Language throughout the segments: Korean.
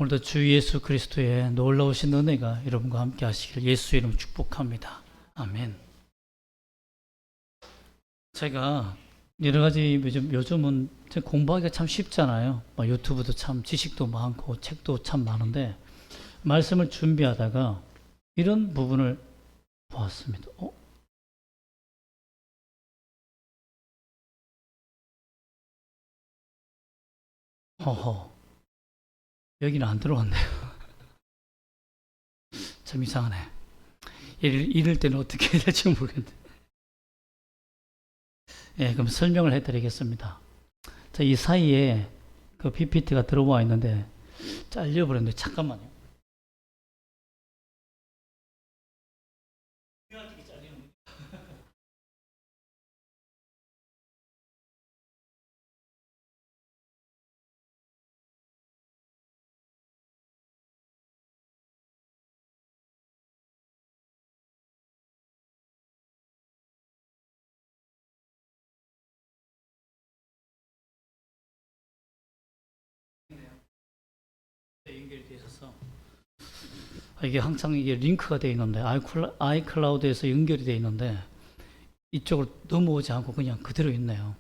오늘도 주 예수 그리스도의 놀라우신 은혜가 여러분과 함께 하시길 예수 이름 축복합니다. 아멘. 제가 여러 가지 요즘은 공부하기가 참 쉽잖아요. 유튜브도 참 지식도 많고 책도 참 많은데 말씀을 준비하다가 이런 부분을 보았습니다. 허허, 여기는 안 들어왔네요. 참 이상하네. 이럴 때는 어떻게 해야 될지 모르겠는데. 예, 그럼 설명을 해드리겠습니다. 자, 이 사이에 그 PPT가 들어와 있는데 잘려버렸는데 잠깐만요. 연결이 돼 있어서 이게 항상 이게 링크가 되어 있는데 아이클라우드에서 연결이 되어 있는데 이쪽으로 넘어오지 않고 그냥 그대로 있네요.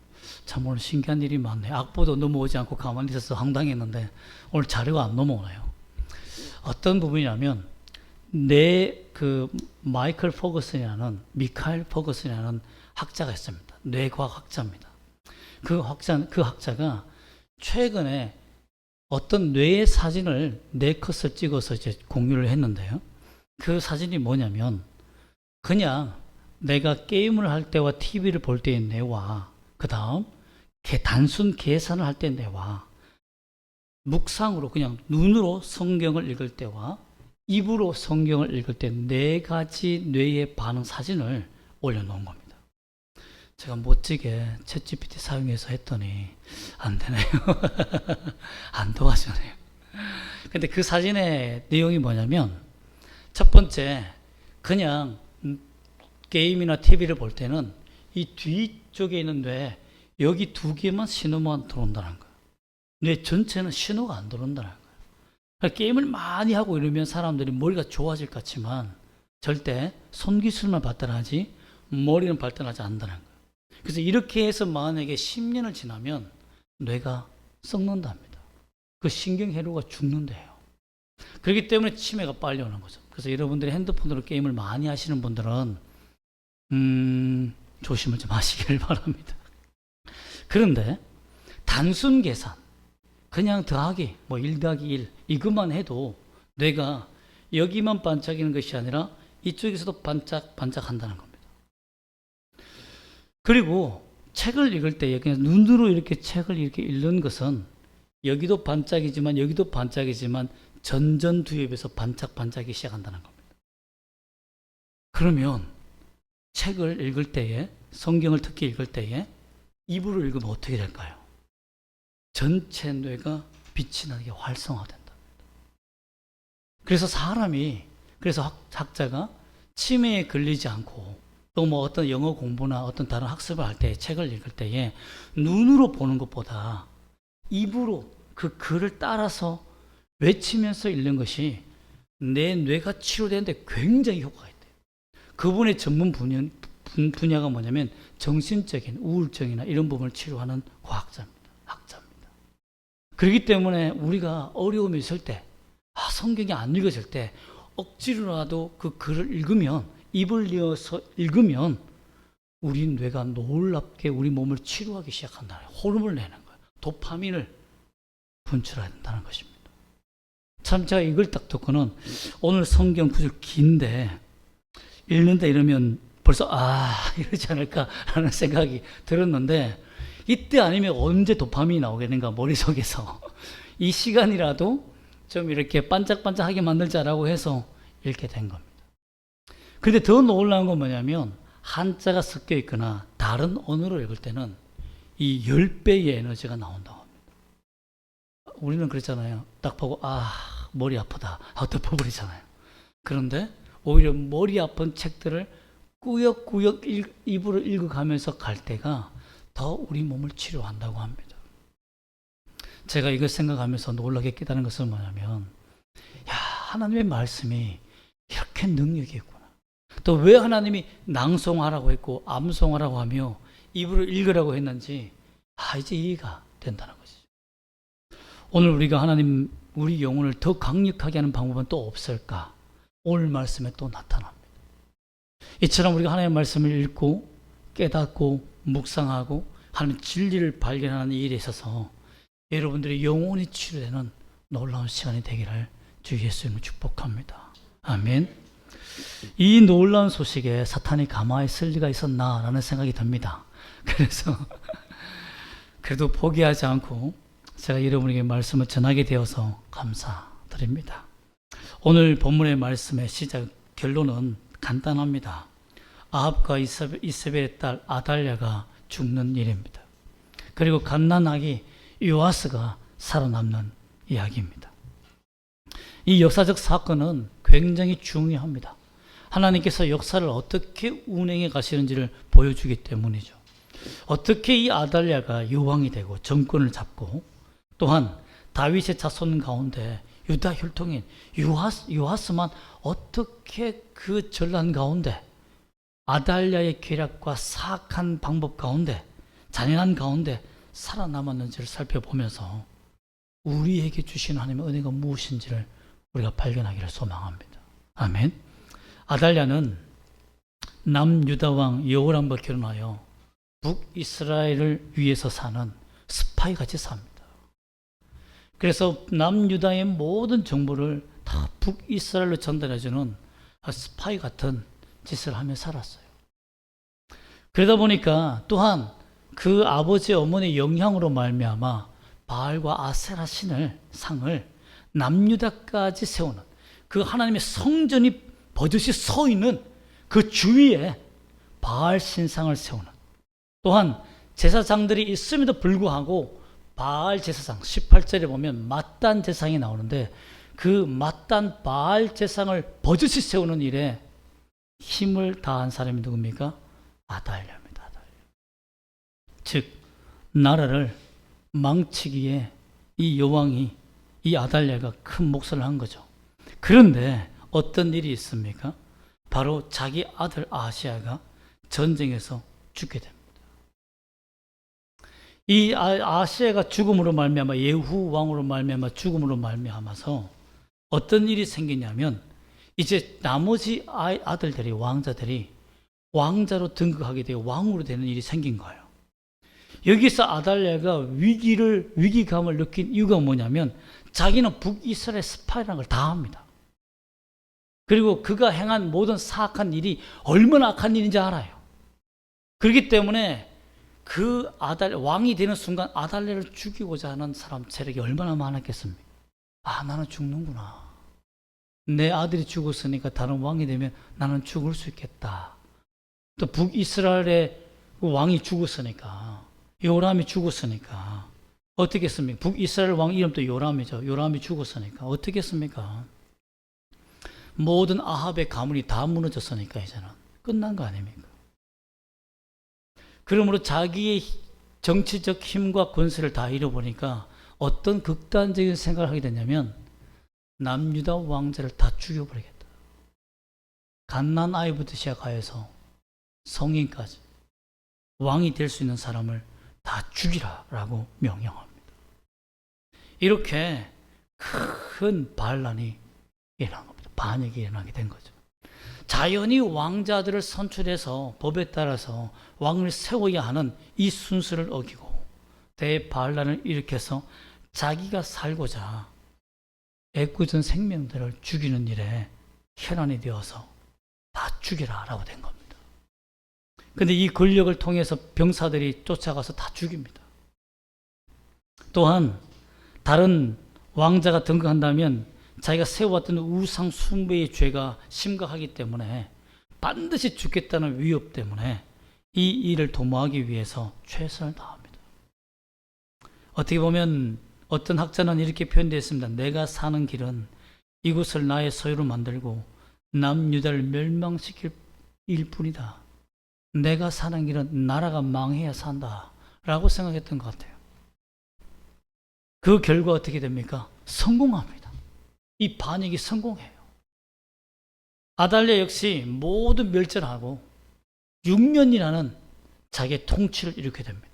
참 오늘 신기한 일이 많네요. 악보도 넘어오지 않고 가만히 있어서 황당했는데 오늘 자료가 안 넘어오네요. 어떤 부분이냐면 내 그 미카엘 포거슨이라는 학자가 있습니다. 뇌과학 학자입니다. 그 학자가 최근에 어떤 뇌의 사진을 4컷을 찍어서 이제 공유를 했는데요. 그 사진이 뭐냐면 그냥 내가 게임을 할 때와 TV를 볼 때의 뇌와 그 다음 단순 계산을 할 때의 뇌와 묵상으로 그냥 눈으로 성경을 읽을 때와 입으로 성경을 읽을 때 4가지 뇌의 반응 사진을 올려놓은 겁니다. 제가 멋지게 챗GPT 사용해서 했더니 안 되네요. 안 도와주네요. 근데 그 사진의 내용이 뭐냐면 첫 번째 그냥 게임이나 TV를 볼 때는 이 뒤쪽에 있는 뇌 여기 2개만 신호만 들어온다는 거예요. 뇌 전체는 신호가 안 들어온다는 거예요. 그러니까 게임을 많이 하고 이러면 사람들이 머리가 좋아질 것 같지만 절대 손기술만 발달하지 머리는 발달하지 않는다는 거예요. 그래서 이렇게 해서 만약에 10년을 지나면 뇌가 썩는답니다. 그 신경회로가 죽는데요. 그렇기 때문에 치매가 빨리 오는 거죠. 그래서 여러분들이 핸드폰으로 게임을 많이 하시는 분들은 조심을 좀 하시길 바랍니다. 그런데 단순 계산, 그냥 더하기, 1 더하기 1 이것만 해도 뇌가 여기만 반짝이는 것이 아니라 이쪽에서도 반짝한다는 겁니다. 그리고 책을 읽을 때 그냥 눈으로 이렇게 책을 이렇게 읽는 것은 여기도 반짝이지만 여기도 반짝이지만 전전두엽에서 반짝반짝이 시작한다는 겁니다. 그러면 책을 읽을 때에 성경을 특히 읽을 때에 입으로 읽으면 어떻게 될까요? 전체 뇌가 빛이 나게 활성화된다. 그래서 그래서 학자가 치매에 걸리지 않고 또 어떤 영어 공부나 어떤 다른 학습을 할 때 책을 읽을 때에 눈으로 보는 것보다 입으로 그 글을 따라서 외치면서 읽는 것이 내 뇌가 치료되는데 굉장히 효과가 있대요. 그분의 전문 분야가 뭐냐면 정신적인 우울증이나 이런 부분을 치료하는 학자입니다. 그렇기 때문에 우리가 어려움이 있을 때, 성경이 안 읽어질 때 억지로라도 그 글을 읽으면, 입을 이어서 읽으면 우리 뇌가 놀랍게 우리 몸을 치료하기 시작한다는 거예요. 호르몬을 내는 거예요. 도파민을 분출한다는 것입니다. 참 제가 이걸 딱 듣고는 오늘 성경 구절 긴데 읽는다 이러면 벌써 이러지 않을까라는 생각이 들었는데 이때 아니면 언제 도파민이 나오겠는가 머릿속에서 이 시간이라도 좀 이렇게 반짝반짝하게 만들자라고 해서 읽게 된 겁니다. 그런데 더 놀라운 건 뭐냐면 한자가 섞여 있거나 다른 언어로 읽을 때는 이 10배의 에너지가 나온다고 합니다. 우리는 그랬잖아요. 딱 보고 머리 아프다 하고 덮어버리잖아요. 그런데 오히려 머리 아픈 책들을 꾸역꾸역 입으로 읽어가면서 갈 때가 더 우리 몸을 치료한다고 합니다. 제가 이걸 생각하면서 놀라게 깨달은 것은 뭐냐면, 야, 하나님의 말씀이 이렇게 능력이 있구나. 또 왜 하나님이 낭송하라고 했고 암송하라고 하며 입으로 읽으라고 했는지 이제 이해가 된다는 것이죠. 오늘 우리가 하나님 우리 영혼을 더 강력하게 하는 방법은 또 없을까? 오늘 말씀에 또 나타납니다. 이처럼 우리가 하나님의 말씀을 읽고 깨닫고 묵상하고 하나님의 진리를 발견하는 일에 있어서 여러분들의 영혼이 치유되는 놀라운 시간이 되기를 주 예수님을 축복합니다. 아멘. 이 놀라운 소식에 사탄이 가만히 있을 리가 있었나라는 생각이 듭니다. 그래서 그래도 포기하지 않고 제가 여러분에게 말씀을 전하게 되어서 감사드립니다. 오늘 본문의 말씀의 시작 결론은 간단합니다. 아합과 이세벨의 딸 아달랴가 죽는 일입니다. 그리고 갓난아기 요아스가 살아남는 이야기입니다. 이 역사적 사건은 굉장히 중요합니다. 하나님께서 역사를 어떻게 운행해 가시는지를 보여주기 때문이죠. 어떻게 이 아달랴가 여왕이 되고 정권을 잡고 또한 다윗의 자손 가운데 유다 혈통인 요아스만 어떻게 그 전란 가운데 아달랴의 계략과 사악한 방법 가운데 잔인한 가운데 살아남았는지를 살펴보면서 우리에게 주신 하나님의 은혜가 무엇인지를 우리가 발견하기를 소망합니다. 아멘. 아달랴는 남유다 왕 여호람과 결혼하여 북이스라엘을 위해서 사는 스파이 같이 삽니다. 그래서 남유다의 모든 정보를 다 북이스라엘로 전달해주는 스파이 같은 짓을 하며 살았어요. 그러다 보니까 또한 그 아버지 어머니의 영향으로 말미암아 바알과 아세라 상을 남유다까지 세우는 그 하나님의 성전이 버젓이 서 있는 그 주위에 바알 신상을 세우는 또한 제사장들이 있음에도 불구하고 바알 제사장 18절에 보면 맏단 제사장이 나오는데 그 맏단 바알 제사장을 버젓이 세우는 일에 힘을 다한 사람이 누굽니까? 아달랴입니다. 아달랴. 즉 나라를 망치기에 이 여왕이 이 아달랴가 큰 몫을 한 거죠. 그런데 어떤 일이 있습니까? 바로 자기 아들 아하시야가 전쟁에서 죽게 됩니다. 이 아하시야가 죽음으로 말미암아 예후 왕으로 말미암아 죽음으로 말미암아서 어떤 일이 생기냐면 이제 나머지 아들들이 왕자들이 왕자로 등극하게 되어 왕으로 되는 일이 생긴 거예요. 여기서 아달랴가 위기감을 느낀 이유가 뭐냐면 자기는 북이스라엘 스파이라는 걸 다 합니다. 그리고 그가 행한 모든 사악한 일이 얼마나 악한 일인지 알아요. 그렇기 때문에 그 왕이 되는 순간 아달랴를 죽이고자 하는 사람 세력이 얼마나 많았겠습니까? 나는 죽는구나. 내 아들이 죽었으니까 다른 왕이 되면 나는 죽을 수 있겠다. 또 북이스라엘의 왕이 죽었으니까 요람이 죽었으니까 어떻게 했습니까? 북이스라엘 왕 이름도 요람이죠. 요람이 죽었으니까 어떻게 했습니까? 모든 아합의 가문이 다 무너졌으니까 이제는 끝난 거 아닙니까? 그러므로 자기의 정치적 힘과 권세를 다 잃어보니까 어떤 극단적인 생각을 하게 됐냐면 남유다 왕자를 다 죽여버리겠다. 갓난 아이부터 시작하여서 성인까지 왕이 될 수 있는 사람을 다 죽이라라고 명령합니다. 이렇게 큰 반란이 일어난 겁니다. 반역이 일어나게 된 거죠. 자연히 왕자들을 선출해서 법에 따라서 왕을 세워야 하는 이 순서를 어기고 대반란을 일으켜서 자기가 살고자 애꿎은 생명들을 죽이는 일에 혈안이 되어서 다 죽이라라고 된 겁니다. 그런데 이 권력을 통해서 병사들이 쫓아가서 다 죽입니다. 또한 다른 왕자가 등극한다면 자기가 세워왔던 우상 숭배의 죄가 심각하기 때문에 반드시 죽겠다는 위협 때문에 이 일을 도모하기 위해서 최선을 다합니다. 어떻게 보면 어떤 학자는 이렇게 표현되어 있습니다. 내가 사는 길은 이곳을 나의 소유로 만들고 남유다를 멸망시킬 일뿐이다. 내가 사는 길은 나라가 망해야 산다 라고 생각했던 것 같아요. 그 결과 어떻게 됩니까? 성공합니다. 이 반역이 성공해요. 아달랴 역시 모든 멸절하고 6년이라는 자기의 통치를 이루게 됩니다.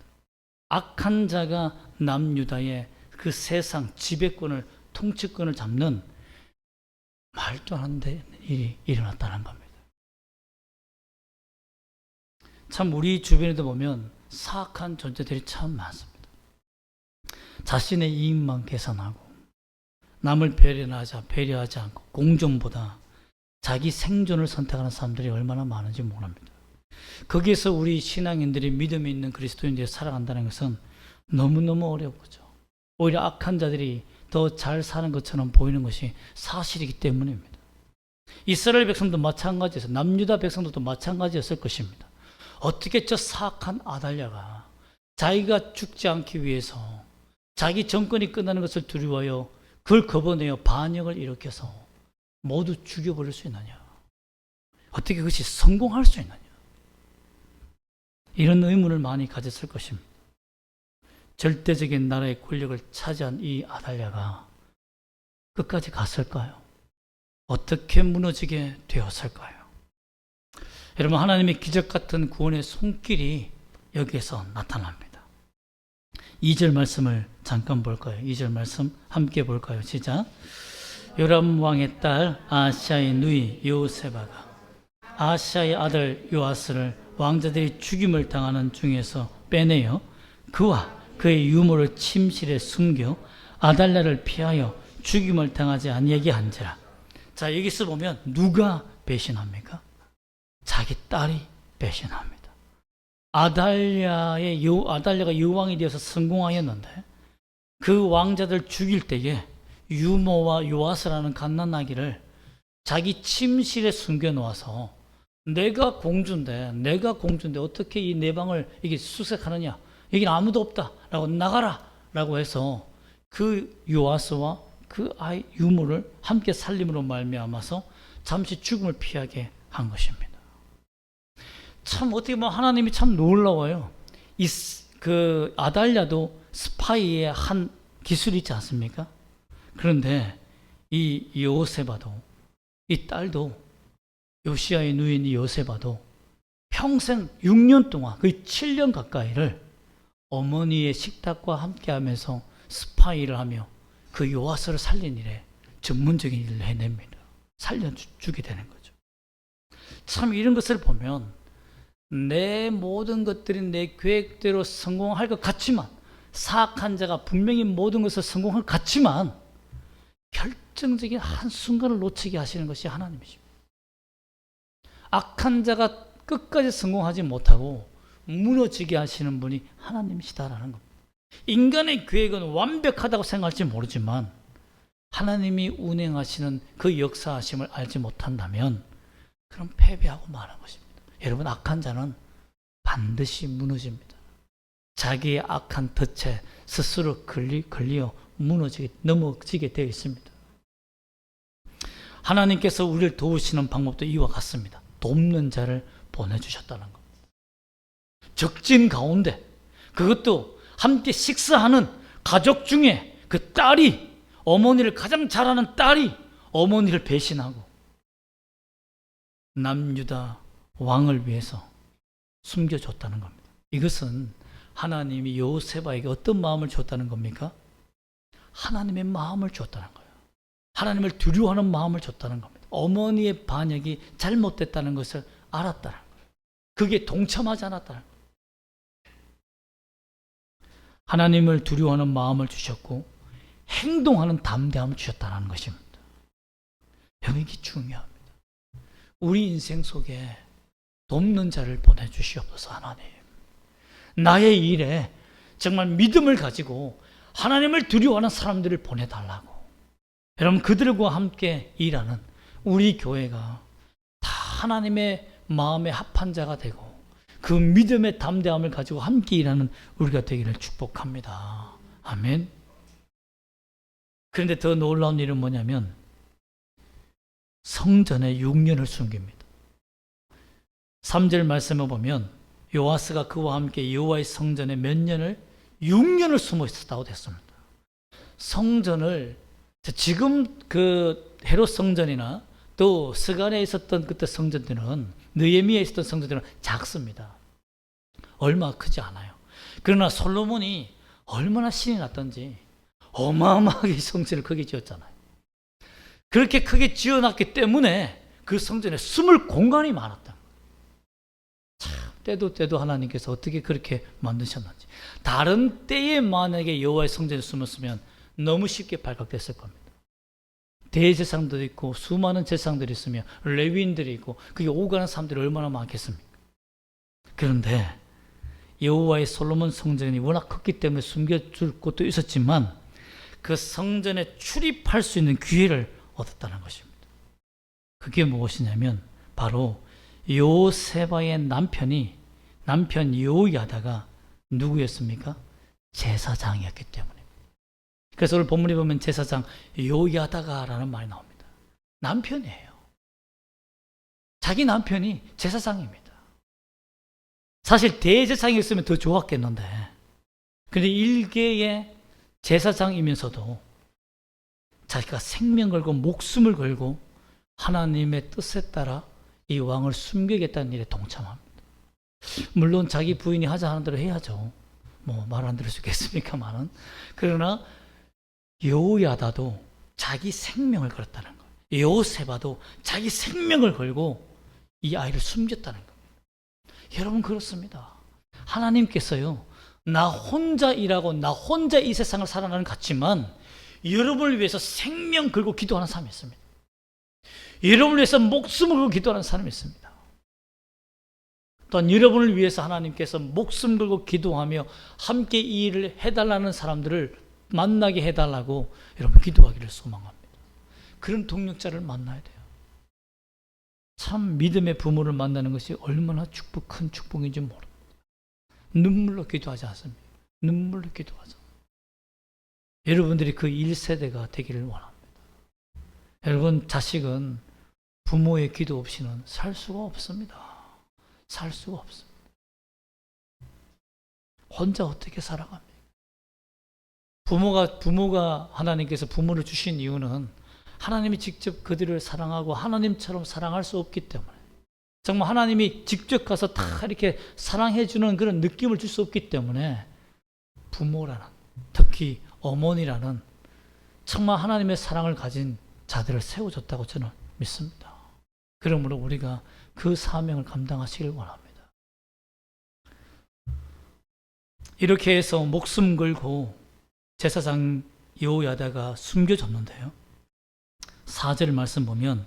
악한 자가 남유다의 그 세상 지배권을, 통치권을 잡는 말도 안 되는 일이 일어났다는 겁니다. 참 우리 주변에도 보면 사악한 존재들이 참 많습니다. 자신의 이익만 계산하고 남을 배려하지 않고 공존보다 자기 생존을 선택하는 사람들이 얼마나 많은지 모릅니다. 거기에서 우리 신앙인들이 믿음이 있는 그리스도인들이 살아간다는 것은 너무너무 어려운 거죠. 오히려 악한 자들이 더 잘 사는 것처럼 보이는 것이 사실이기 때문입니다. 이스라엘 백성도 마찬가지였어요. 남유다 백성들도 마찬가지였을 것입니다. 어떻게 저 사악한 아달랴가 자기가 죽지 않기 위해서 자기 정권이 끝나는 것을 두려워하여 그걸 거부내어 반역을 일으켜서 모두 죽여버릴 수 있느냐? 어떻게 그것이 성공할 수 있느냐? 이런 의문을 많이 가졌을 것입니다. 절대적인 나라의 권력을 차지한 이 아달랴가 끝까지 갔을까요? 어떻게 무너지게 되었을까요? 여러분, 하나님의 기적 같은 구원의 손길이 여기에서 나타납니다. 2절 말씀을 잠깐 볼까요? 2절 말씀 함께 볼까요? 시작. 요람 왕의 딸 아하시아의 누이 여호세바가 아하시아의 아들 요아스를 왕자들이 죽임을 당하는 중에서 빼내어 그와 그의 유모를 침실에 숨겨 아달랴를 피하여 죽임을 당하지 아니하게 한지라. 자, 여기서 보면 누가 배신합니까? 자기 딸이 배신합니다. 아달랴가 여왕이 되어서 성공하였는데 그 왕자들 죽일 때에 유모와 요아스라는 갓난아기를 자기 침실에 숨겨놓아서 내가 공주인데 어떻게 이 내 방을 이게 수색하느냐, 여기는 아무도 없다라고 나가라 라고 해서 그 요아스와 그 아이 유모를 함께 살림으로 말미암아서 잠시 죽음을 피하게 한 것입니다. 참 어떻게 보면 하나님이 참 놀라워요. 그 아달랴도 스파이의 한 기술이 있지 않습니까? 그런데 이 요세바도, 이 딸도, 요시아의 누인 이 요세바도 평생 6년 동안 거의 7년 가까이를 어머니의 식탁과 함께 하면서 스파이를 하며 그 요아스를 살린 일에 전문적인 일을 해냅니다. 살려주게 되는 거죠. 참 이런 것을 보면 내 모든 것들이 내 계획대로 성공할 것 같지만, 사악한 자가 분명히 모든 것을 성공할 것 같지만 결정적인 한순간을 놓치게 하시는 것이 하나님이십니다. 악한 자가 끝까지 성공하지 못하고 무너지게 하시는 분이 하나님이시다라는 겁니다. 인간의 계획은 완벽하다고 생각할지 모르지만 하나님이 운행하시는 그 역사하심을 알지 못한다면 그럼 패배하고 마는 것입니다. 여러분, 악한 자는 반드시 무너집니다. 자기의 악한 덫에 스스로 걸려 넘어지게 되어 있습니다. 하나님께서 우리를 도우시는 방법도 이와 같습니다. 돕는 자를 보내주셨다는 겁니다. 적진 가운데, 그것도 함께 식사하는 가족 중에 그 딸이, 어머니를 가장 잘 아는 딸이 어머니를 배신하고 남유다 왕을 위해서 숨겨줬다는 겁니다. 이것은 하나님이 요세바에게 어떤 마음을 줬다는 겁니까? 하나님의 마음을 줬다는 거예요. 하나님을 두려워하는 마음을 줬다는 겁니다. 어머니의 반역이 잘못됐다는 것을 알았다는 거예요. 그게 동참하지 않았다는 거예요. 하나님을 두려워하는 마음을 주셨고 행동하는 담대함을 주셨다는 것입니다. 여러분, 이게 중요합니다. 우리 인생 속에 돕는 자를 보내주시옵소서. 하나님, 나의 일에 정말 믿음을 가지고 하나님을 두려워하는 사람들을 보내달라고. 여러분, 그들과 함께 일하는 우리 교회가 다 하나님의 마음에 합한 자가 되고 그 믿음의 담대함을 가지고 함께 일하는 우리가 되기를 축복합니다. 아멘. 그런데 더 놀라운 일은 뭐냐면 성전에 6년을 숨깁니다. 3절 말씀에 보면 요아스가 그와 함께 여호와의 성전에 몇 년을? 6년을 숨어 있었다고 됐습니다. 성전을 지금 그 헤롯 성전이나 또 스가랴에 있었던 그때 성전들은, 느헤미야에 있었던 성전들은 작습니다. 얼마 크지 않아요. 그러나 솔로몬이 얼마나 신이 났던지 어마어마하게 성전을 크게 지었잖아요. 그렇게 크게 지어놨기 때문에 그 성전에 숨을 공간이 많았다. 참, 때도 하나님께서 어떻게 그렇게 만드셨는지. 다른 때에 만약에 여호와의 성전에 숨었으면 너무 쉽게 발각됐을 겁니다. 대제사장들이 있고 수많은 제사장들이 있으며 레위인들이 있고 그게 오가는 사람들이 얼마나 많겠습니까? 그런데 여호와의 솔로몬 성전이 워낙 컸기 때문에 숨겨줄 곳도 있었지만 그 성전에 출입할 수 있는 기회를 얻었다는 것입니다. 그게 무엇이냐면 바로 요세바의 남편 요야다가 누구였습니까? 제사장이었기 때문에. 그래서 오늘 본문에 보면 제사장 요야다가라는 말이 나옵니다. 남편이에요. 자기 남편이 제사장입니다. 사실 대제사장이었으면 더 좋았겠는데, 근데 일개의 제사장이면서도 자기가 생명 걸고 목숨을 걸고 하나님의 뜻에 따라 이 왕을 숨기겠다는 일에 동참합니다. 물론 자기 부인이 하자 하는 대로 해야죠. 뭐 말 안 들을 수 있겠습니까만은. 그러나 여호야다도 자기 생명을 걸었다는 거예요. 여호세바도 자기 생명을 걸고 이 아이를 숨겼다는 겁니다. 여러분, 그렇습니다. 하나님께서요, 나 혼자 일하고 나 혼자 이 세상을 살아가는 것 같지만 여러분을 위해서 생명 걸고 기도하는 사람이 있습니다. 여러분을 위해서 목숨을 걸고 기도하는 사람이 있습니다. 또한 여러분을 위해서 하나님께서 목숨 걸고 기도하며 함께 이 일을 해달라는 사람들을 만나게 해달라고 여러분 기도하기를 소망합니다. 그런 동력자를 만나야 돼요. 참 믿음의 부모를 만나는 것이 얼마나 큰 축복인지 모릅니다. 눈물로 기도하지 않습니까? 눈물로 기도하죠. 여러분들이 그 1세대가 되기를 원합니다. 여러분, 자식은 부모의 기도 없이는 살 수가 없습니다. 살 수가 없습니다. 혼자 어떻게 살아갑니까? 부모가 하나님께서 부모를 주신 이유는 하나님이 직접 그들을 사랑하고 하나님처럼 사랑할 수 없기 때문에, 정말 하나님이 직접 가서 다 이렇게 사랑해주는 그런 느낌을 줄 수 없기 때문에 부모라는, 특히 어머니라는 정말 하나님의 사랑을 가진 자들을 세워줬다고 저는 믿습니다. 그러므로 우리가 그 사명을 감당하시길 원합니다. 이렇게 해서 목숨 걸고 제사장 여호야다가 숨겨졌는데요, 4절 말씀 보면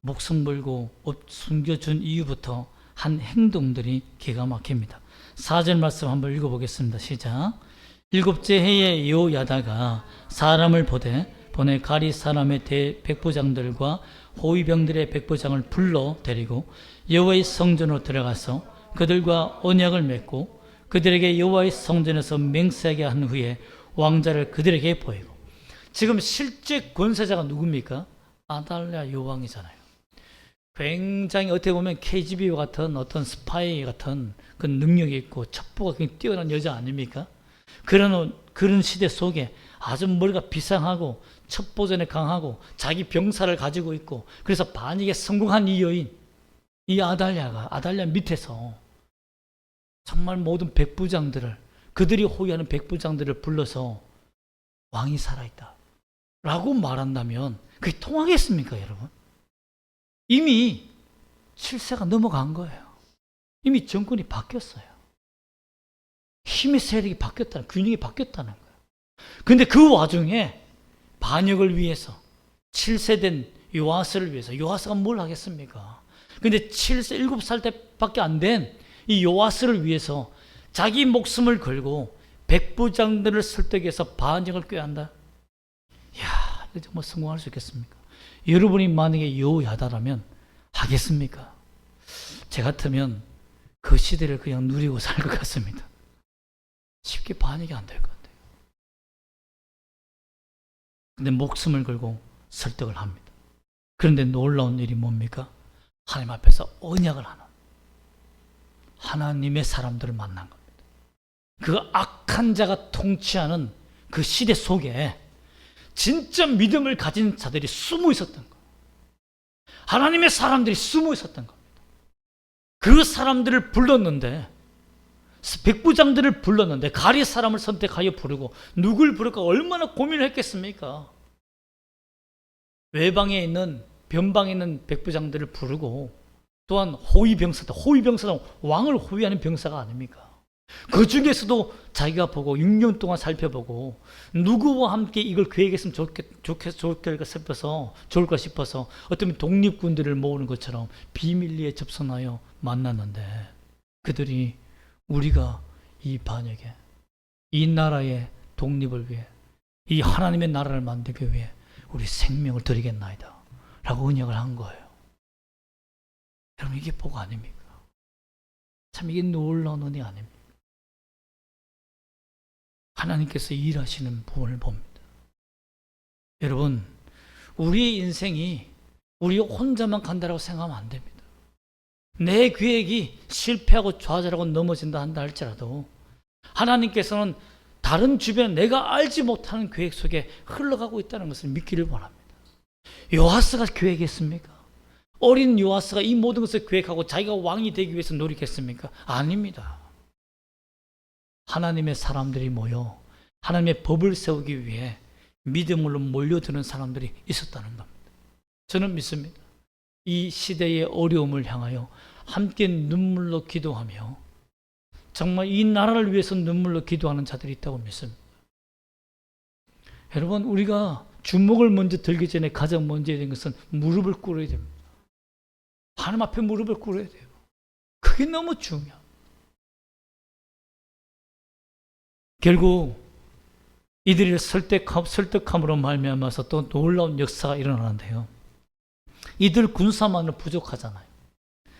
목숨 걸고 숨겨준 이유부터 한 행동들이 기가 막힙니다. 4절 말씀 한번 읽어보겠습니다. 시작. 7째 해에 여호야다가 사람을 보내 가리 사람의 백부장들과 호위병들의 백부장을 불러 데리고 여호와의 성전으로 들어가서 그들과 언약을 맺고 그들에게 여호와의 성전에서 맹세하게 한 후에 왕자를 그들에게 보이고. 지금 실제 권세자가 누굽니까? 아달랴 여왕이잖아요. 굉장히 어떻게 보면 KGB와 같은 어떤 스파이 같은 그 능력이 있고 첩보가 굉장히 뛰어난 여자 아닙니까? 그런 시대 속에 아주 머리가 비상하고 첩보전에 강하고 자기 병사를 가지고 있고, 그래서 반역에 성공한 이 여인, 이 아달랴 밑에서 정말 모든 백부장들을, 그들이 호위하는 백부장들을 불러서 왕이 살아있다 라고 말한다면 그게 통하겠습니까, 여러분? 이미 7세가 넘어간 거예요. 이미 정권이 바뀌었어요. 힘의 세력이 바뀌었다는, 균형이 바뀌었다는 거예요. 근데 그 와중에 반역을 위해서 7세 된 요아스를 위해서, 요아스가 뭘 하겠습니까? 근데 7세, 7살 때밖에 안 된 이 요아스를 위해서 자기 목숨을 걸고 백부장들을 설득해서 반역을 꾀한다? 이야, 이거 정말 성공할 수 있겠습니까? 여러분이 만약에 여호야다라면 하겠습니까? 제 같으면 그 시대를 그냥 누리고 살 것 같습니다. 쉽게 반역이 안 될 것 같아요. 근데 목숨을 걸고 설득을 합니다. 그런데 놀라운 일이 뭡니까? 하나님 앞에서 언약을 하는 하나님의 사람들을 만난 겁니다. 그 악한 자가 통치하는 그 시대 속에 진짜 믿음을 가진 자들이 숨어 있었던 것. 하나님의 사람들이 숨어 있었던 겁니다. 그 사람들을 불렀는데, 백부장들을 불렀는데 가리 사람을 선택하여 부르고 누굴 부를까 얼마나 고민을 했겠습니까? 외방에 있는 변방에 있는 백부장들을 부르고, 또한 호위병사도 왕을 호위하는 병사가 아닙니까? 그 중에서도 자기가 보고 6년 동안 살펴보고 누구와 함께 이걸 계획했으면 좋을까 싶어서 어쩌면 독립군들을 모으는 것처럼 비밀리에 접선하여 만났는데, 그들이 우리가 이 반역에, 이 나라의 독립을 위해, 이 하나님의 나라를 만들기 위해 우리 생명을 드리겠나이다 라고 언약을 한 거예요. 여러분, 이게 복 아닙니까? 참 이게 놀라운 은혜 아닙니까? 하나님께서 일하시는 부분을 봅니다. 여러분, 우리의 인생이 우리 혼자만 간다고 생각하면 안 됩니다. 내 계획이 실패하고 좌절하고 넘어진다 한다 할지라도 하나님께서는 다른 주변 내가 알지 못하는 계획 속에 흘러가고 있다는 것을 믿기를 바랍니다. 요아스가 계획했습니까? 어린 요아스가 이 모든 것을 계획하고 자기가 왕이 되기 위해서 노력했습니까? 아닙니다. 하나님의 사람들이 모여 하나님의 법을 세우기 위해 믿음으로 몰려드는 사람들이 있었다는 겁니다. 저는 믿습니다. 이 시대의 어려움을 향하여 함께 눈물로 기도하며 정말 이 나라를 위해서 눈물로 기도하는 자들이 있다고 믿습니다. 여러분, 우리가 주먹을 먼저 들기 전에 가장 먼저 해야 되는 것은 무릎을 꿇어야 됩니다. 하나님 앞에 무릎을 꿇어야 돼요. 그게 너무 중요합니다. 결국 이들이 설득함으로 말미암아서 또 놀라운 역사가 일어나는데요. 이들 군사만은 부족하잖아요.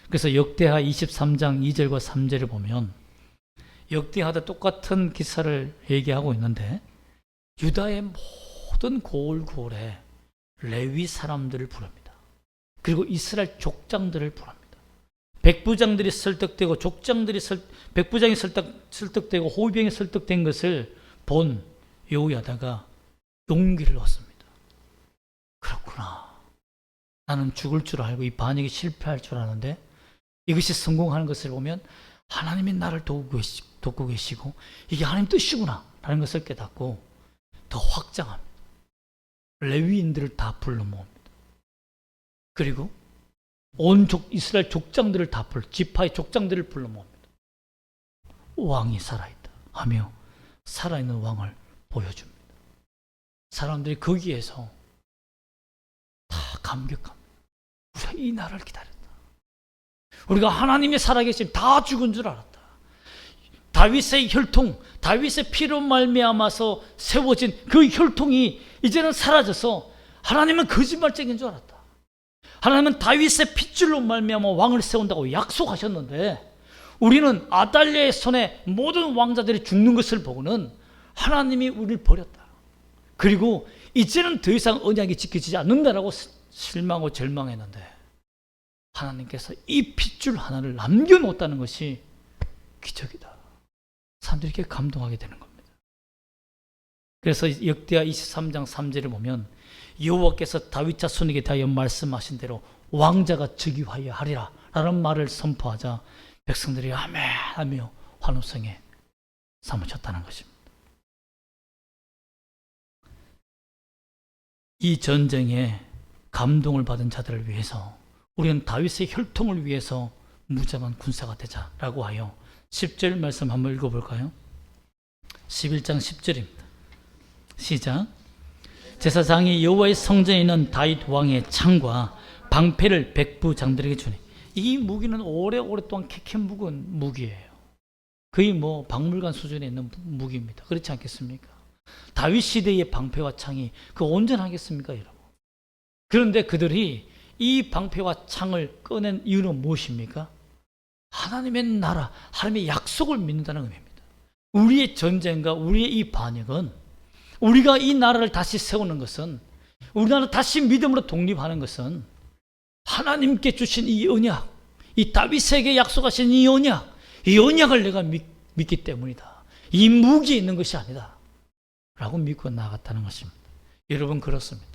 그래서 역대하 23장 2절과 3절을 보면 역대하도 똑같은 기사를 얘기하고 있는데, 유다의 모든 고을고을에 레위 사람들을 부릅니다. 그리고 이스라엘 족장들을 부릅니다. 백부장들이 설득되고 백부장이 설득되고 호위병이 설득된 것을 본 여호야다가 용기를 얻습니다. 그렇구나. 나는 죽을 줄 알고 이 반역이 실패할 줄 아는데 이것이 성공하는 것을 보면 하나님이 나를 돕고 계시고 이게 하나님 뜻이구나 라는 것을 깨닫고 더 확장합니다. 레위인들을 다 불러 모읍니다. 그리고 이스라엘 족장들을 지파의 족장들을 불러 모읍니다. 왕이 살아있다 하며 살아있는 왕을 보여줍니다. 사람들이 거기에서 다 감격합니다. 우리가 이 나라를 기다렸다. 우리가 하나님이 살아계신 다 죽은 줄 알았다. 다윗의 혈통, 다윗의 피로 말미암아서 세워진 그 혈통이 이제는 사라져서 하나님은 거짓말쟁이인 줄 알았다. 하나님은 다윗의 핏줄로 말미암아 왕을 세운다고 약속하셨는데 우리는 아달랴의 손에 모든 왕자들이 죽는 것을 보고는 하나님이 우리를 버렸다. 그리고 이제는 더 이상 언약이 지켜지지 않는다라고 실망하고 절망했는데 하나님께서 이 핏줄 하나를 남겨놓았다는 것이 기적이다. 사람들이 이렇게 감동하게 되는 겁니다. 그래서 역대하 23장 3절을 보면 여호와께서 다윗 자손에게 대하여 말씀하신 대로 왕자가 즉위하여 하리라 라는 말을 선포하자 백성들이 아멘 하며 환호성에 사무쳤다는 것입니다. 이 전쟁에 감동을 받은 자들을 위해서 우리는 다윗의 혈통을 위해서 무장한 군사가 되자라고 하여 10절 말씀 한번 읽어볼까요? 11장 10절입니다. 시작. 제사장이 여호와의 성전에 있는 다윗 왕의 창과 방패를 백부장들에게 주니, 이 무기는 오랫동안 캐캐 묵은 무기예요. 거의 박물관 수준에 있는 무기입니다. 그렇지 않겠습니까? 다윗 시대의 방패와 창이 그 온전하겠습니까, 여러분? 그런데 그들이 이 방패와 창을 꺼낸 이유는 무엇입니까? 하나님의 나라, 하나님의 약속을 믿는다는 의미입니다. 우리의 전쟁과 우리의 이 반역은, 우리가 이 나라를 다시 세우는 것은, 우리나라 다시 믿음으로 독립하는 것은 하나님께 주신 이 언약, 이 다윗에게 약속하신 이 언약을 내가 믿기 때문이다. 이 무기에 있는 것이 아니다 라고 믿고 나아갔다는 것입니다. 여러분 그렇습니다.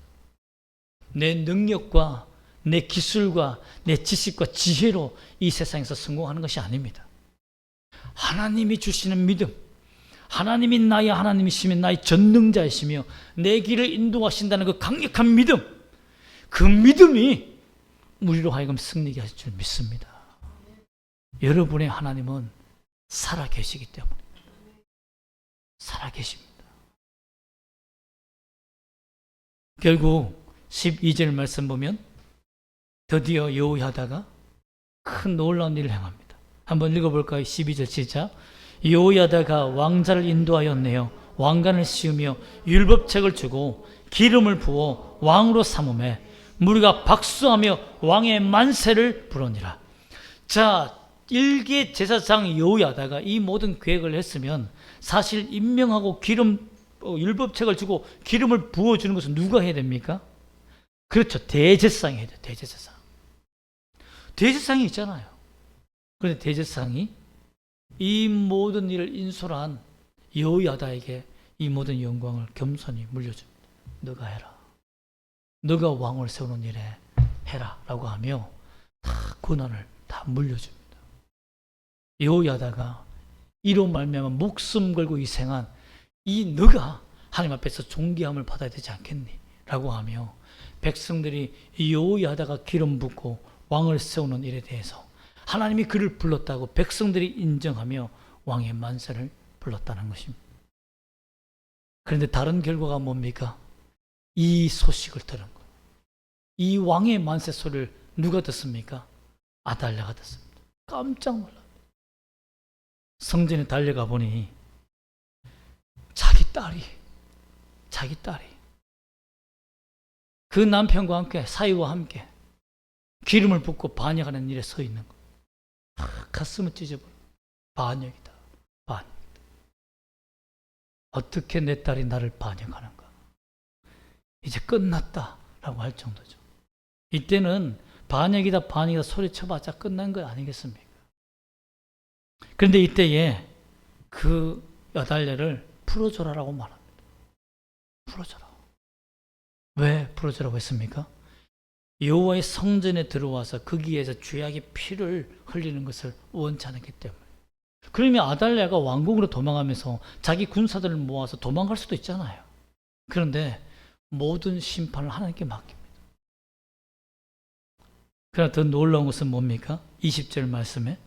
내 능력과 내 기술과 내 지식과 지혜로 이 세상에서 성공하는 것이 아닙니다. 하나님이 주시는 믿음, 하나님이 나의 하나님이시며 나의 전능자이시며 내 길을 인도하신다는 그 강력한 믿음, 그 믿음이 우리로 하여금 승리하게 하실 줄 믿습니다. 여러분의 하나님은 살아계시기 때문에 살아계십니다. 결국 12절 말씀 보면 드디어 여호야다가 큰 놀라운 일을 행합니다. 한번 읽어볼까요? 12절 시작. 여호야다가 왕자를 인도하였네요. 왕관을 씌우며 율법책을 주고 기름을 부어 왕으로 삼음에 무리가 박수하며 왕의 만세를 부르니라. 자, 일개 제사장 여호야다가 이 모든 계획을 했으면 사실 임명하고 율법책을 주고 기름을 부어주는 것은 누가 해야 됩니까? 그렇죠. 대제사장이 해야 돼요. 대제사장. 대제사장이 있잖아요. 그런데 대제사장이 이 모든 일을 인솔한 여호야다에게 이 모든 영광을 겸손히 물려줍니다. 너가 해라. 너가 왕을 세우는 일에 해라 라고 하며 다 권한을 다 물려줍니다. 여호야다가 이로 말미암아 목숨 걸고 희생한 이 너가 하나님 앞에서 존귀함을 받아야 되지 않겠니? 라고 하며 백성들이 여호야다가 기름 붓고 왕을 세우는 일에 대해서 하나님이 그를 불렀다고 백성들이 인정하며 왕의 만세를 불렀다는 것입니다. 그런데 다른 결과가 뭡니까? 이 소식을 들은 것. 이 왕의 만세 소리를 누가 듣습니까? 아달랴가 듣습니다. 깜짝 놀랍니다. 성전에 달려가 보니 자기 딸이 그 남편과 함께 사위와 함께 기름을 붓고 반역하는 일에 서 있는 것. 가슴을 찢어버려. 반역이다. 반역이다. 어떻게 내 딸이 나를 반역하는가? 이제 끝났다라고 할 정도죠. 이때는 반역이다 소리쳐봤자 끝난 거 아니겠습니까? 그런데 이때에 그 아달랴를 풀어줘라라고 말합니다. 풀어줘라. 왜 풀어줘라고 했습니까? 여호와의 성전에 들어와서 거기에서 죄악의 피를 흘리는 것을 원치 않았기 때문에. 그러면 아달랴가 왕궁으로 도망하면서 자기 군사들을 모아서 도망갈 수도 있잖아요. 그런데 모든 심판을 하나님께 맡깁니다. 그러나 더 놀라운 것은 뭡니까? 20절 말씀에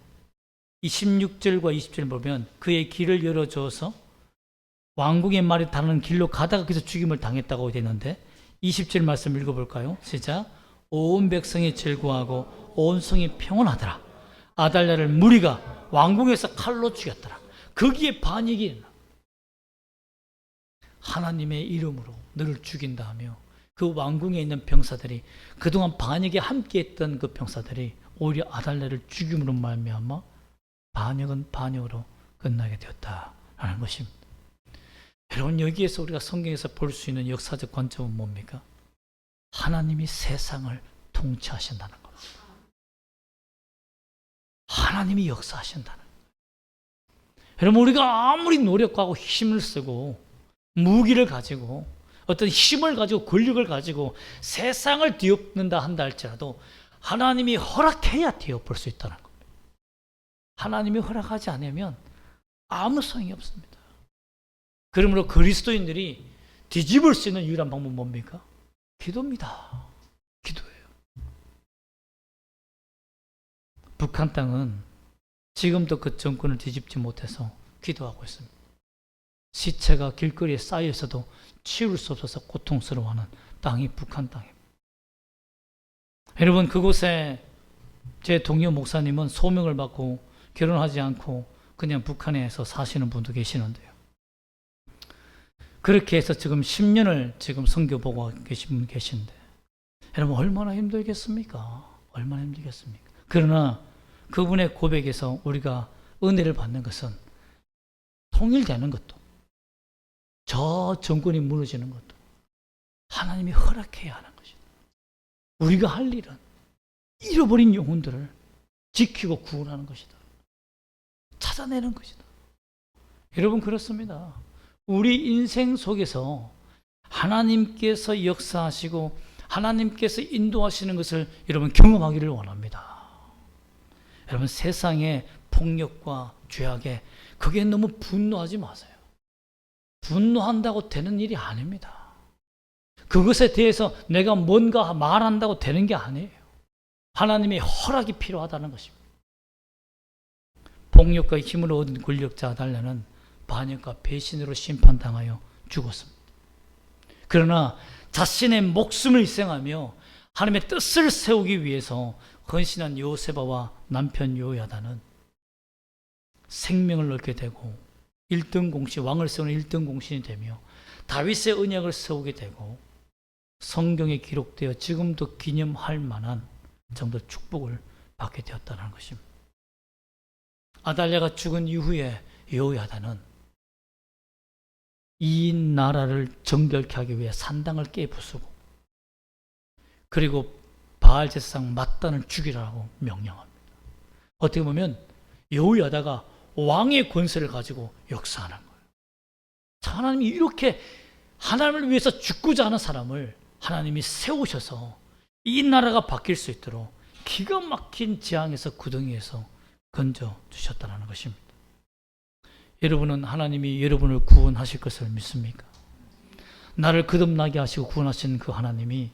16절과 20절 보면 그의 길을 열어줘서 왕궁의 말이 닿는 길로 가다가 그래서 죽임을 당했다고 되어 있는데 20절 말씀 읽어볼까요? 시작. 온 백성이 즐거워하고 온 성이 평온하더라. 아달랴를 무리가 왕궁에서 칼로 죽였더라. 거기에 반역이 일어나. 하나님의 이름으로 너를 죽인다 하며 그 왕궁에 있는 병사들이 그동안 반역에 함께했던 그 병사들이 오히려 아달랴를 죽임으로 말미암아 반역은 반역으로 끝나게 되었다라는 것입니다. 여러분, 여기에서 우리가 성경에서 볼 수 있는 역사적 관점은 뭡니까? 하나님이 세상을 통치하신다는 겁니다. 하나님이 역사하신다는 겁니다. 여러분, 우리가 아무리 노력하고 힘을 쓰고 무기를 가지고 어떤 힘을 가지고 권력을 가지고 세상을 뒤엎는다 한다 할지라도 하나님이 허락해야 뒤엎을 수 있다는 겁니다. 하나님이 허락하지 않으면 아무 소용이 없습니다. 그러므로 그리스도인들이 뒤집을 수 있는 유일한 방법은 뭡니까? 기도입니다. 기도예요. 북한 땅은 지금도 그 정권을 뒤집지 못해서 기도하고 있습니다. 시체가 길거리에 쌓여 있어도 치울 수 없어서 고통스러워하는 땅이 북한 땅입니다. 여러분, 그곳에 제 동료 목사님은 소명을 받고 결혼하지 않고 그냥 북한에서 사시는 분도 계시는데요. 그렇게 해서 지금 10년을 지금 선교 보고 계신 분 계신데 여러분, 얼마나 힘들겠습니까? 얼마나 힘들겠습니까? 그러나 그분의 고백에서 우리가 은혜를 받는 것은 통일되는 것도 저 정권이 무너지는 것도 하나님이 허락해야 하는 것이다. 우리가 할 일은 잃어버린 영혼들을 지키고 구원하는 것이다. 찾아내는 것이다. 여러분, 그렇습니다. 우리 인생 속에서 하나님께서 역사하시고 하나님께서 인도하시는 것을 여러분 경험하기를 원합니다. 여러분 세상의 폭력과 죄악에 그게 너무 분노하지 마세요. 분노한다고 되는 일이 아닙니다. 그것에 대해서 내가 뭔가 말한다고 되는 게 아니에요. 하나님의 허락이 필요하다는 것입니다. 폭력과 힘을 얻은 권력자 아달랴는 반역과 배신으로 심판당하여 죽었습니다. 그러나 자신의 목숨을 희생하며 하나님의 뜻을 세우기 위해서 헌신한 요세바와 남편 요야다는 생명을 얻게 되고 1등 공신, 왕을 세우는 1등 공신이 되며 다윗의 언약을 세우게 되고 성경에 기록되어 지금도 기념할 만한 정도 축복을 받게 되었다는 것입니다. 아달랴가 죽은 이후에 요야다는 이 나라를 정결케 하기 위해 산당을 깨부수고 그리고 바알 제사장 mat단을 죽이라고 명령합니다. 어떻게 보면 여호야다가 왕의 권세를 가지고 역사하는 거예요. 하나님이 이렇게 하나님을 위해서 죽고자 하는 사람을 하나님이 세우셔서 이 나라가 바뀔 수 있도록 기가 막힌 재앙에서 구덩이에서 건져주셨다는 것입니다. 여러분은 하나님이 여러분을 구원하실 것을 믿습니까? 나를 거듭나게 하시고 구원하신 그 하나님이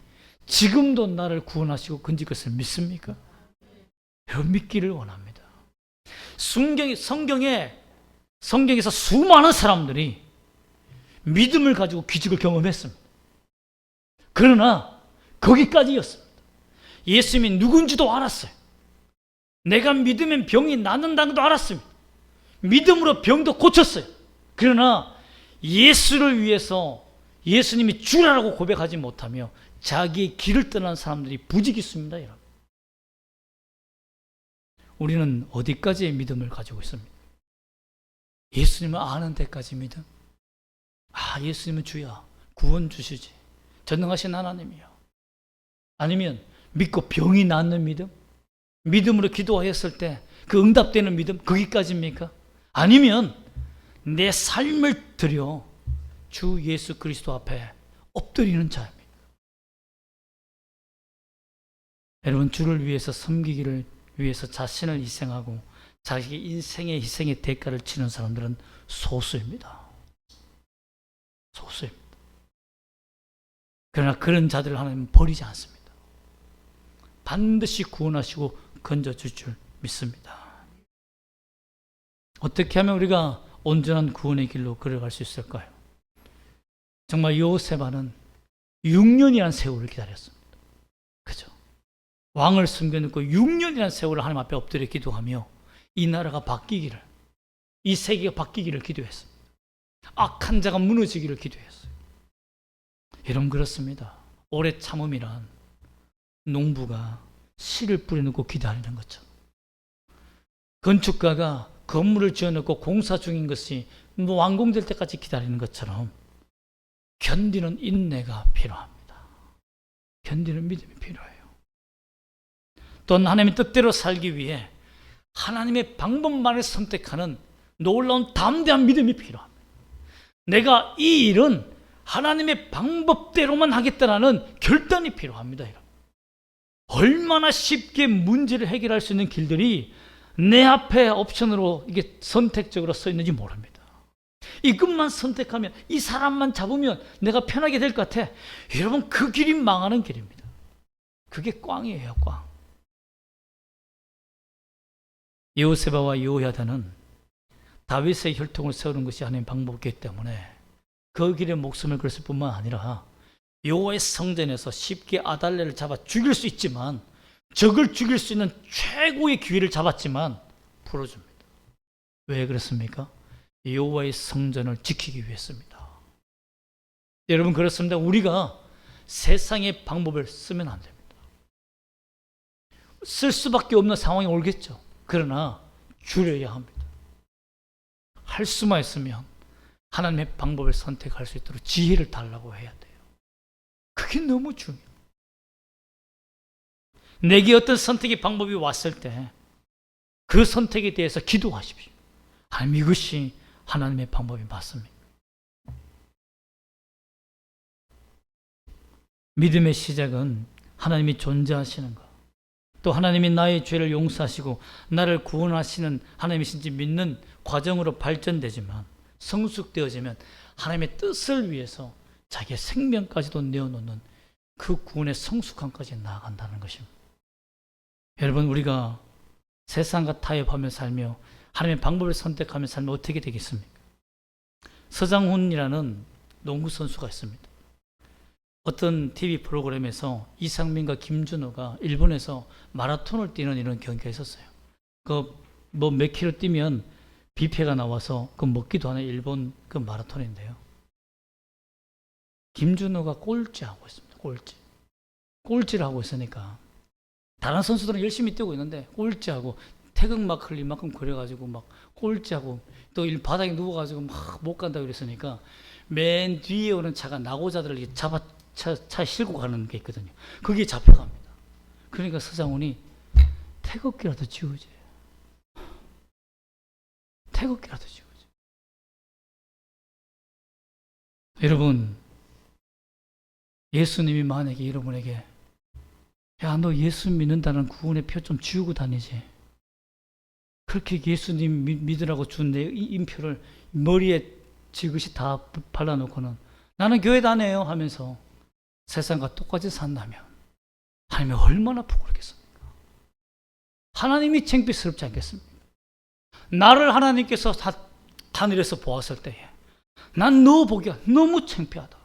지금도 나를 구원하시고 건질 것을 믿습니까? 여러분 믿기를 원합니다. 성경에서 수많은 사람들이 믿음을 가지고 기적을 경험했습니다. 그러나 거기까지였습니다. 예수님이 누군지도 알았어요. 내가 믿으면 병이 낫는다는 것도 알았습니다. 믿음으로 병도 고쳤어요. 그러나 예수를 위해서 예수님이 주라고 고백하지 못하며 자기의 길을 떠난 사람들이 부지기수입니다. 여러분. 우리는 어디까지의 믿음을 가지고 있습니까? 예수님을 아는 데까지 믿음? 예수님은 주야, 구원 주시지, 전능하신 하나님이야. 아니면 믿고 병이 낫는 믿음? 믿음으로 기도하였을 때 그 응답되는 믿음? 거기까지입니까? 아니면 내 삶을 들여 주 예수 그리스도 앞에 엎드리는 자입니까? 여러분, 주를 위해서 섬기기를 위해서 자신을 희생하고 자기 인생의 희생의 대가를 치는 사람들은 소수입니다. 소수입니다. 그러나 그런 자들을 하나님은 버리지 않습니다. 반드시 구원하시고 건져줄 줄 믿습니다. 어떻게 하면 우리가 온전한 구원의 길로 걸어갈 수 있을까요? 정말 요세바는 6년이라는 세월을 기다렸습니다. 그죠? 왕을 숨겨놓고 6년이라는 세월을 하나님 앞에 엎드려 기도하며 이 나라가 바뀌기를, 이 세계가 바뀌기를 기도했습니다. 악한 자가 무너지기를 기도했어요. 여러분 그렇습니다. 오래 참음이란 농부가 씨를 뿌려놓고 기다리는 것처럼, 건축가가 건물을 지어놓고 공사 중인 것이 완공될 때까지 기다리는 것처럼 견디는 인내가 필요합니다. 견디는 믿음이 필요해요. 또한 하나님의 뜻대로 살기 위해 하나님의 방법만을 선택하는 놀라운 담대한 믿음이 필요합니다. 내가 이 일은 하나님의 방법대로만 하겠다라는 결단이 필요합니다. 얼마나 쉽게 문제를 해결할 수 있는 길들이 내 앞에 옵션으로 이게 선택적으로 써 있는지 모릅니다. 이것만 선택하면, 이 사람만 잡으면 내가 편하게 될 것 같아. 여러분, 그 길이 망하는 길입니다. 그게 꽝이에요, 꽝. 요세바와 요야다는 다윗의 혈통을 세우는 것이 하나님의 방법이기 때문에 그 길에 목숨을 걸었을 뿐만 아니라 여호와의 성전에서 쉽게 아달랴를 잡아 죽일 수 있지만, 적을 죽일 수 있는 최고의 기회를 잡았지만 풀어줍니다. 왜 그렇습니까? 여호와의 성전을 지키기 위해서입니다. 여러분 그렇습니다. 우리가 세상의 방법을 쓰면 안 됩니다. 쓸 수밖에 없는 상황이 오겠죠. 그러나 줄여야 합니다. 할 수만 있으면 하나님의 방법을 선택할 수 있도록 지혜를 달라고 해야 돼요. 그게 너무 중요해요. 내게 어떤 선택의 방법이 왔을 때 그 선택에 대해서 기도하십시오. 하나님, 이것이 하나님의 방법이 맞습니다. 믿음의 시작은 하나님이 존재하시는 것, 또 하나님이 나의 죄를 용서하시고 나를 구원하시는 하나님이신지 믿는 과정으로 발전되지만, 성숙되어지면 하나님의 뜻을 위해서 자기의 생명까지도 내어놓는 그 구원의 성숙함까지 나아간다는 것입니다. 여러분, 우리가 세상과 타협하며 살며 하나님의 방법을 선택하며 살면 어떻게 되겠습니까? 서장훈이라는 농구 선수가 있습니다. 어떤 TV 프로그램에서 이상민과 김준호가 일본에서 마라톤을 뛰는 이런 경기가 있었어요. 몇 킬로 뛰면 뷔페가 나와서 먹기도 하는 일본 마라톤인데요. 김준호가 꼴찌하고 있습니다. 꼴찌를 하고 있으니까 다른 선수들은 열심히 뛰고 있는데 꼴찌하고 태극마크를 이만큼 그려가지고 막 꼴찌하고 또 바닥에 누워가지고 막 못 간다고 그랬으니까 맨 뒤에 오는 차가 나고자들을 이렇게 차 싣고 가는 게 있거든요. 그게 잡혀갑니다. 그러니까 서장훈이 태극기라도 지우지. 태극기라도 지우지. 여러분, 예수님이 만약에 여러분에게 야, 너 예수 믿는다는 구원의 표 좀 지우고 다니지. 그렇게 예수님 믿으라고 준 내 인표를 머리에 지그시 다 발라놓고는 나는 교회 다녀요 하면서 세상과 똑같이 산다면 하나님이 얼마나 부끄럽겠습니까? 하나님이 창피스럽지 않겠습니까? 나를 하나님께서 하늘에서 보았을 때에 난 너 보기가 너무 창피하다.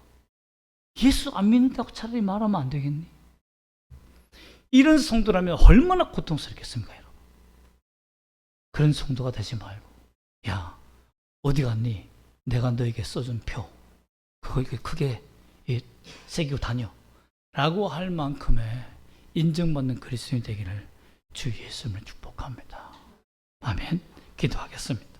예수 안 믿는다고 차라리 말하면 안 되겠니? 이런 성도라면 얼마나 고통스럽겠습니까, 여러분? 그런 성도가 되지 말고, 야, 어디 갔니? 내가 너에게 써준 표, 그거 크게 새기고 다녀. 라고 할 만큼의 인정받는 그리스도인이 되기를 주 예수님을 축복합니다. 아멘. 기도하겠습니다.